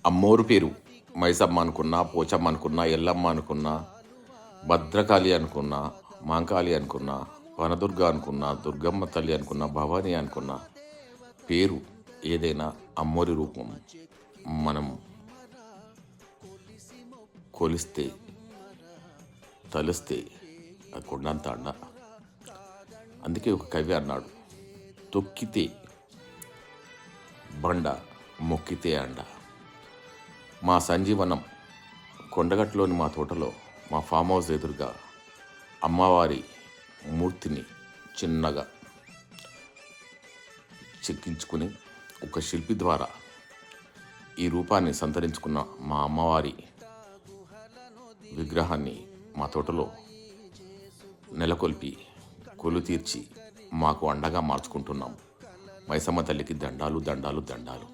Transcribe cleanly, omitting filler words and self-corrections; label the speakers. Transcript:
Speaker 1: అమ్మోరు పేరు మైసమ్మ అనుకున్నా, పోచమ్మ అనుకున్నా, ఎల్లమ్మ అనుకున్నా, భద్రకాళి అనుకున్నా, మాంకాళి అనుకున్నా, వనదుర్గ అనుకున్నా, దుర్గమ్మ తల్లి అనుకున్నా, భవాని అనుకున్నా, పేరు ఏదైనా అమ్మోరి రూపం మనం కొలిస్తే తలిస్తే అది కొండంత అండ. అందుకే ఒక కవి అన్నాడు, తొక్కితే బండ, మొక్కితే అండ. మా సంజీవనం కొండగట్టులోని మా తోటలో మా ఫామ్ హౌస్ ఎదురుగా అమ్మవారి మూర్తిని చిన్నగా చెక్కించుకుని ఒక శిల్పి ద్వారా ఈ రూపాన్ని సంతరించుకున్న మా అమ్మవారి విగ్రహాన్ని మా తోటలో నెలకొల్పి కొలు తీర్చి మాకు అండగా మార్చుకుంటున్నాం. మైసమ్మ తల్లికి దండాలు దండాలు దండాలు.